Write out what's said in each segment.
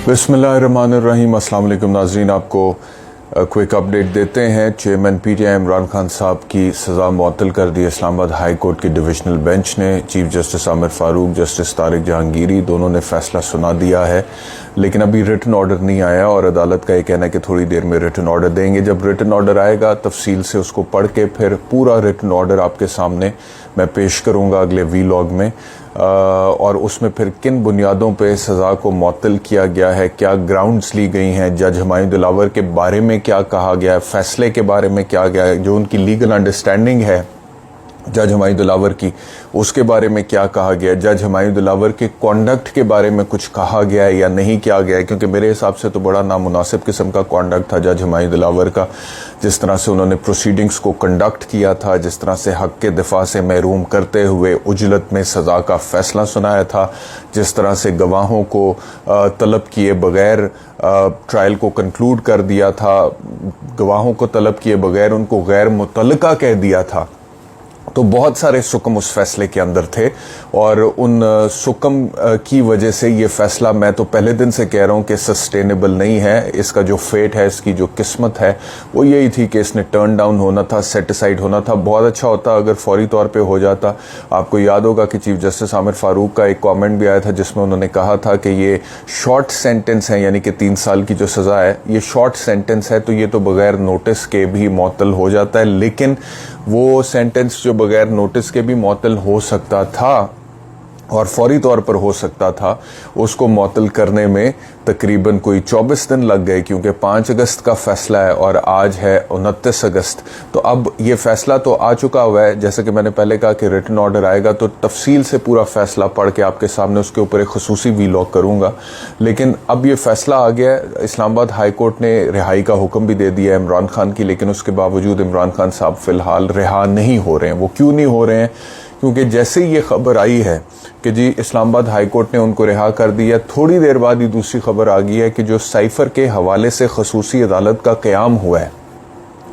बिस्मिल्लाहिर्रहमानिर्रहीम। अस्सलाम वालेकुम नाज़रीन, आपको क्विक अपडेट देते हैं। चेयरमैन पीटीआई इमरान खान साहब की सज़ा मुअत्तल कर दी इस्लामाबाद हाई कोर्ट की डिविजनल बेंच ने। Chief justice Aamir Farooq, justice Tariq Jahangiri दोनों ने फैसला सुना दिया है, लेकिन अभी रिटन ऑर्डर नहीं आया और अदालत का ये कहना है कि थोड़ी देर में रिटन ऑर्डर देंगे। जब रिटन ऑर्डर आएगा तफसील से उसको पढ़ के फिर पूरा रिटन ऑर्डर आपके सामने मैं पेश करूंगा अगले वीलॉग में, और उसमें फिर किन बुनियादों पे सज़ा को मुअत्तल किया गया है, क्या ग्राउंड्स ली गई हैं, जज हुमायूं दिलावर के बारे में क्या कहा गया है, फैसले के बारे में क्या गया है, जो उनकी लीगल अंडरस्टैंडिंग है जज हुमायूं दिलावर की, उसके बारे में क्या कहा गया है, जज हुमायूं दिलावर के कॉन्डक्ट के बारे में कुछ कहा गया है या नहीं किया गया है, क्योंकि मेरे हिसाब से तो बड़ा नामुनासिब किस्म का कॉन्डक्ट था जज हुमायूं दिलावर का। जिस तरह से उन्होंने प्रोसीडिंग्स को कंडक्ट किया था, जिस तरह से हक के दिफा से महरूम करते हुए उजलत में सज़ा का फैसला सुनाया था, जिस तरह से गवाहों को तलब किए बगैर ट्रायल को कंक्लूड कर दिया था, गवाहों को तलब किए बगैर उनको गैर मुतल्लका कह दिया था, तो बहुत सारे सुकम उस फैसले के अंदर थे। और उन सुकम की वजह से ये फैसला, मैं तो पहले दिन से कह रहा हूँ कि सस्टेनेबल नहीं है। इसका जो फेट है, इसकी जो किस्मत है, वो यही थी कि इसने टर्न डाउन होना था, सेट असाइड होना था। बहुत अच्छा होता अगर फौरी तौर पे हो जाता। आपको याद होगा कि चीफ जस्टिस आमिर फारूक का एक कमेंट भी आया था जिसमें उन्होंने कहा था कि ये शॉर्ट सेंटेंस है, यानी कि 3 साल की जो सज़ा है ये शॉर्ट सेंटेंस है, तो ये तो बगैर नोटिस के भी मुअत्तल हो जाता है। लेकिन वो सेंटेंस जो बगैर नोटिस के भी मुअत्तल हो सकता था और फौरी तौर पर हो सकता था, उसको मुअत्तल करने में तकरीबन कोई 24 दिन लग गए, क्योंकि 5 अगस्त का फैसला है और आज है 29 अगस्त। तो अब ये फैसला तो आ चुका हुआ है। जैसे कि मैंने पहले कहा कि रिटन ऑर्डर आएगा तो तफसील से पूरा फैसला पढ़ के आपके सामने उसके ऊपर एक खुसूसी वीलॉग करूंगा। लेकिन अब ये फैसला आ गया है। इस्लामाबाद हाई कोर्ट ने रिहाई का हुक्म भी दे दिया है इमरान खान की, लेकिन उसके बावजूद इमरान खान साहब फिलहाल रिहा नहीं हो रहे हैं। वो क्यों नहीं हो रहे हैं? क्योंकि जैसे ही ये खबर आई है कि जी इस्लामाबाद हाई कोर्ट ने उनको रिहा कर दिया, थोड़ी देर बाद ही दूसरी खबर आ गई है कि जो साइफर के हवाले से खसूसी अदालत का क़याम हुआ है,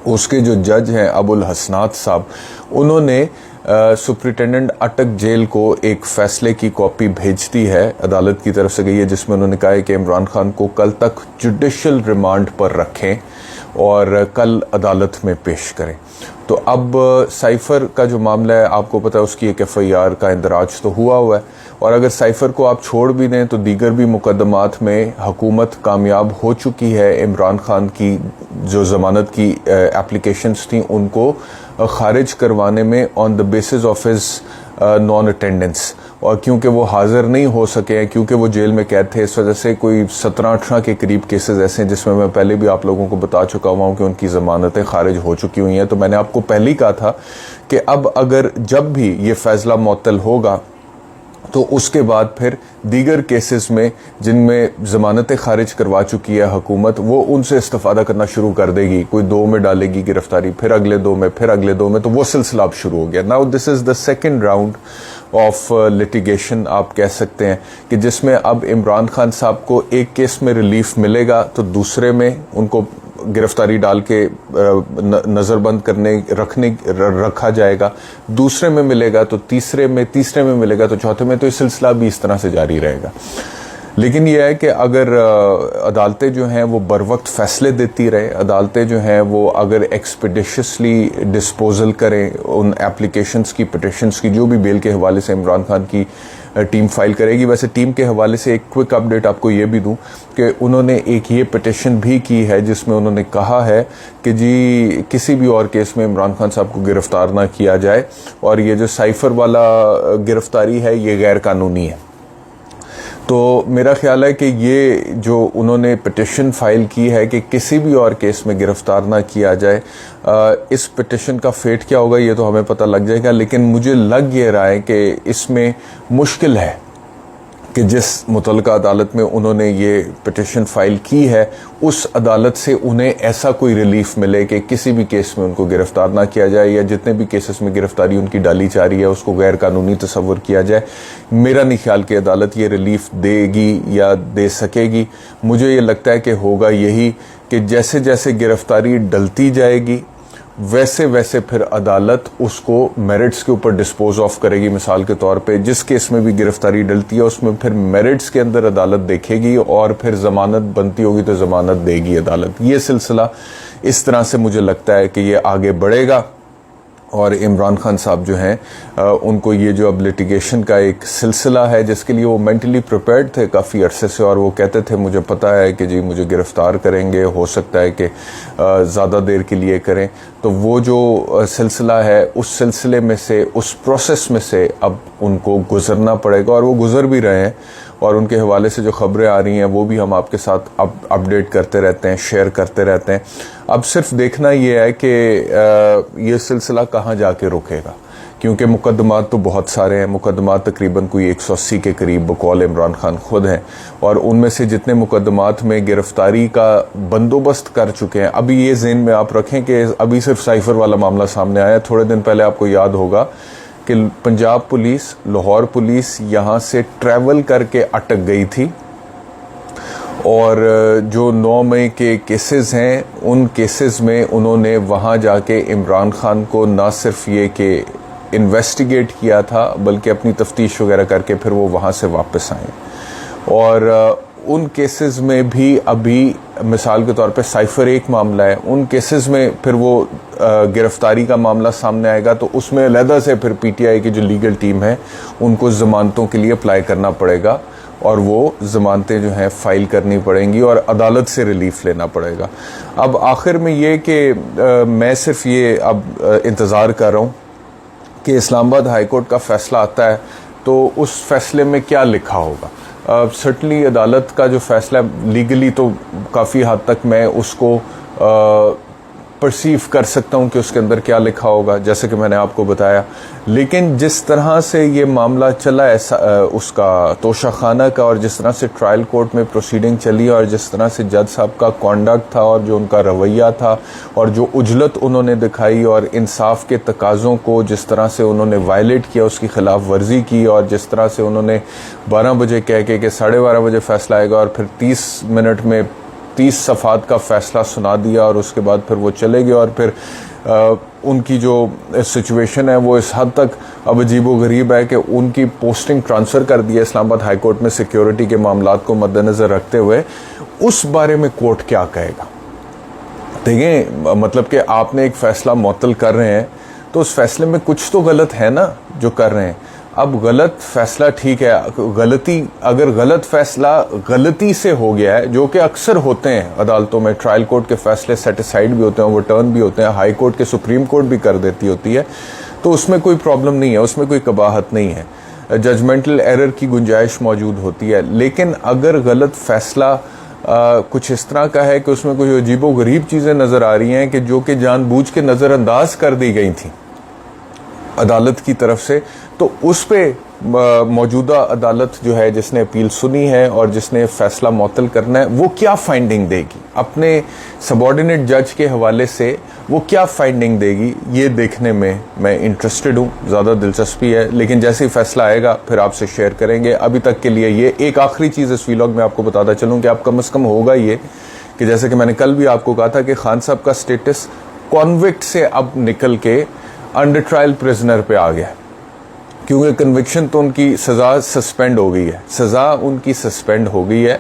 उसके जो जज हैं अबुल हसनात साहब, उन्होंने सुप्रिटेंडेंट अटक जेल को एक फैसले की कॉपी भेज दी है, अदालत की तरफ से गई है, जिसमें उन्होंने कहा है कि इमरान खान को कल तक जुडिशल रिमांड पर रखें और कल अदालत में पेश करें। तो अब साइफर का जो मामला है, आपको पता है उसकी एक FIR का इंदराज तो हुआ हुआ है, और अगर साइफर को आप छोड़ भी दें तो दीगर भी मुकदमात में हुकूमत कामयाब हो चुकी है। इमरान खान की जो ज़मानत की एप्लीकेशंस थी उनको खारिज करवाने में on the basis of his non attendance, और क्योंकि वो हाजिर नहीं हो सके हैं, क्योंकि वो जेल में कैद थे, इस वजह से कोई 17-18 के करीब केसेस ऐसे हैं जिसमें मैं पहले भी आप लोगों को बता चुका हुआ हूँ कि उनकी ज़मानतें खारिज हो चुकी हुई हैं। तो मैंने आपको पहले ही कहा था कि अब अगर जब भी ये फैसला मुअत्तल होगा तो उसके बाद फिर दीगर केसेस में जिनमें ज़मानतें खारिज करवा चुकी है हुकूमत, वो उनसे इस्तिफ़ादा करना शुरू कर देगी। कोई 2 में डालेगी गिरफ्तारी, फिर अगले 2 में, फिर अगले 2 में, तो वो सिलसिला अब शुरू हो गया। Now this is the second round of litigation, आप कह सकते हैं कि जिसमें अब इमरान खान साहब को एक केस में रिलीफ मिलेगा तो दूसरे में उनको गिरफ्तारी डाल के नज़रबंद रखा जाएगा, दूसरे में मिलेगा तो तीसरे में मिलेगा तो चौथे में, तो इस सिलसिला भी इस तरह से जारी रहेगा। लेकिन यह है कि अगर अदालतें जो हैं वो बर वक्त फ़ैसले देती रहे, अदालतें जो हैं वो अगर एक्सपेडिशियसली डिस्पोजल करें उन एप्लीकेशंस की, पिटिशंस की, जो भी बेल के हवाले से इमरान खान की टीम फाइल करेगी। वैसे टीम के हवाले से एक क्विक अपडेट आपको ये भी दूं कि उन्होंने एक ये पिटिशन भी की है जिसमें उन्होंने कहा है कि जी किसी भी और केस में इमरान खान साहब को गिरफ्तार ना किया जाए, और ये जो साइफर वाला गिरफ्तारी है ये गैर कानूनी है। तो मेरा ख्याल है कि ये जो उन्होंने पिटिशन फाइल की है कि किसी भी और केस में गिरफ्तार ना किया जाए, इस पिटिशन का फेट क्या होगा ये तो हमें पता लग जाएगा। लेकिन मुझे लग ये रहा है कि इसमें मुश्किल है कि जिस मुतल्लिका अदालत में उन्होंने ये पिटिशन फाइल की है उस अदालत से उन्हें ऐसा कोई रिलीफ मिले कि किसी भी केस में उनको गिरफ्तार ना किया जाए, या जितने भी केसेस में गिरफ्तारी उनकी डाली जा रही है उसको गैर कानूनी तस्वर किया जाए। मेरा नहीं ख्याल कि अदालत ये रिलीफ देगी या दे सकेगी। मुझे ये लगता है कि होगा यही कि जैसे जैसे गिरफ्तारी डलती जाएगी वैसे वैसे फिर अदालत उसको मेरिट्स के ऊपर डिस्पोज ऑफ करेगी। मिसाल के तौर पे जिस केस में भी गिरफ्तारी डलती है उसमें फिर मेरिट्स के अंदर अदालत देखेगी और फिर जमानत बनती होगी तो जमानत देगी अदालत। ये सिलसिला इस तरह से मुझे लगता है कि ये आगे बढ़ेगा और इमरान खान साहब जो हैं उनको ये जो अब लिटिगेशन का एक सिलसिला है जिसके लिए वो मेंटली प्रिपेयर्ड थे काफ़ी अरसे से, और वो कहते थे मुझे पता है कि जी मुझे गिरफ़्तार करेंगे, हो सकता है कि ज़्यादा देर के लिए करें, तो वो जो सिलसिला है उस सिलसिले में से, उस प्रोसेस में से अब उनको गुज़रना पड़ेगा और वो गुज़र भी रहे हैं। और उनके हवाले से जो खबरें आ रही हैं वो भी हम आपके साथ अपडेट करते रहते हैं, शेयर करते रहते हैं। अब सिर्फ देखना ये है कि ये सिलसिला कहाँ जाके रुकेगा, क्योंकि मुकदमात तो बहुत सारे हैं। मुकदमात तकरीबन कोई 180 के करीब बकौल इमरान खान खुद हैं, और उनमें से जितने मुकदमात में गिरफ्तारी का बंदोबस्त कर चुके हैं, अभी ये ज़हन में आप रखें कि अभी सिर्फ साइफर वाला मामला सामने आया। थोड़े दिन पहले आपको याद होगा कि पंजाब पुलिस, लाहौर पुलिस यहाँ से ट्रैवल करके अटक गई थी, और जो 9 मई के केसेस हैं उन केसेस में उन्होंने वहाँ जाके इमरान खान को ना सिर्फ ये कि इन्वेस्टिगेट किया था बल्कि अपनी तफ्तीश वगैरह करके फिर वो वहाँ से वापस आए। और उन केसेस में भी अभी मिसाल के तौर पे साइफर एक मामला है, उन केसेस में फिर वो गिरफ्तारी का मामला सामने आएगा तो उसमें अलहदा से फिर पीटीआई की जो लीगल टीम है उनको ज़मानतों के लिए अप्लाई करना पड़ेगा और वो ज़मानतें जो हैं फ़ाइल करनी पड़ेंगी और अदालत से रिलीफ लेना पड़ेगा। अब आखिर में ये कि मैं सिर्फ ये अब इंतज़ार कर रहा हूँ कि इस्लामाबाद हाई कोर्ट का फ़ैसला आता है तो उस फैसले में क्या लिखा होगा। सर्टनली अदालत का जो फ़ैसला लीगली तो काफ़ी हद तक मैं उसको परसीव कर सकता हूँ कि उसके अंदर क्या लिखा होगा, जैसे कि मैंने आपको बताया। लेकिन जिस तरह से ये मामला चला है उसका तोशाखाना का, और जिस तरह से ट्रायल कोर्ट में प्रोसीडिंग चली और जिस तरह से जज साहब का कॉन्डक्ट था और जो उनका रवैया था और जो उजलत उन्होंने दिखाई और इंसाफ के तकाज़ों को जिस तरह से उन्होंने वायलेट किया, उसकी खिलाफ वर्जी की, और जिस तरह से उन्होंने 12 बजे कह के कि 12:30 बजे फ़ैसला आएगा और फिर 30 मिनट में 30 सफ़ात का फ़ैसला सुना दिया और उसके बाद फिर वो चले गए। और फिर उनकी जो सिचुएशन है वो इस हद तक अब अजीबोगरीब है कि उनकी पोस्टिंग ट्रांसफ़र कर दी है इस्लामाबाद हाई कोर्ट में सिक्योरिटी के मामलात को मद्देनज़र रखते हुए। उस बारे में कोर्ट क्या कहेगा? देखें, मतलब कि आपने एक फ़ैसला मुअत्तल कर रहे हैं तो उस फैसले में कुछ तो गलत है ना जो कर रहे हैं। अब गलत फैसला ठीक है, अगर गलत फैसला गलती से हो गया है, जो कि अक्सर होते हैं अदालतों में, ट्रायल कोर्ट के फैसले सेटिसाइड भी होते हैं, ओवरटर्न भी होते हैं, हाई कोर्ट के सुप्रीम कोर्ट भी कर देती होती है, तो उसमें कोई प्रॉब्लम नहीं है, उसमें कोई कबाहत नहीं है, जजमेंटल एरर की गुंजाइश मौजूद होती है। लेकिन अगर गलत फैसला कुछ इस तरह का है कि उसमें कुछ अजीबो गरीब चीज़ें नज़र आ रही हैं कि जो कि जानबूझ के नज़रअंदाज कर दी गई थी अदालत की तरफ से, तो उस पे मौजूदा अदालत जो है जिसने अपील सुनी है और जिसने फैसला मुअत्तल करना है वो क्या फाइंडिंग देगी, अपने सबॉर्डिनेट जज के हवाले से वो क्या फाइंडिंग देगी, ये देखने में मैं इंटरेस्टेड हूँ, ज़्यादा दिलचस्पी है। लेकिन जैसे ही फैसला आएगा फिर आपसे शेयर करेंगे। अभी तक के लिए ये एक आखिरी चीज़ इस व्लॉग में आपको बताता चलूँ कि आप कम से कम होगा ये कि जैसे कि मैंने कल भी आपको कहा था कि खान साहब का स्टेटस कॉन्विक्ट से अब निकल के अंडर ट्रायल प्रिजनर पे आ गया, क्योंकि कन्विक्शन तो उनकी सज़ा सस्पेंड हो गई है, सज़ा उनकी सस्पेंड हो गई है।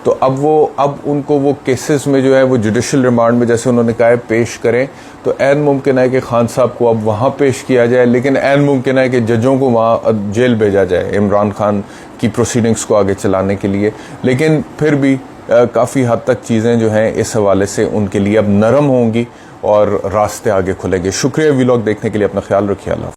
तो अब उनको वो केसेस में जो है वो जुडिशल रिमांड में जैसे उन्होंने कहा है पेश करें, तो ऐन मुमकिन है कि खान साहब को अब वहाँ पेश किया जाए, लेकिन ऐन मुमकिन है कि जजों को वहाँ जेल भेजा जाए इमरान खान की प्रोसीडिंग्स को आगे चलाने के लिए। लेकिन फिर भी काफ़ी हद तक चीज़ें जो हैं इस हवाले से उनके लिए अब नरम होंगी और रास्ते आगे खुलेंगे। शुक्रिया व्लॉग देखने के लिए, अपना ख्याल रखिए। अल्लाह।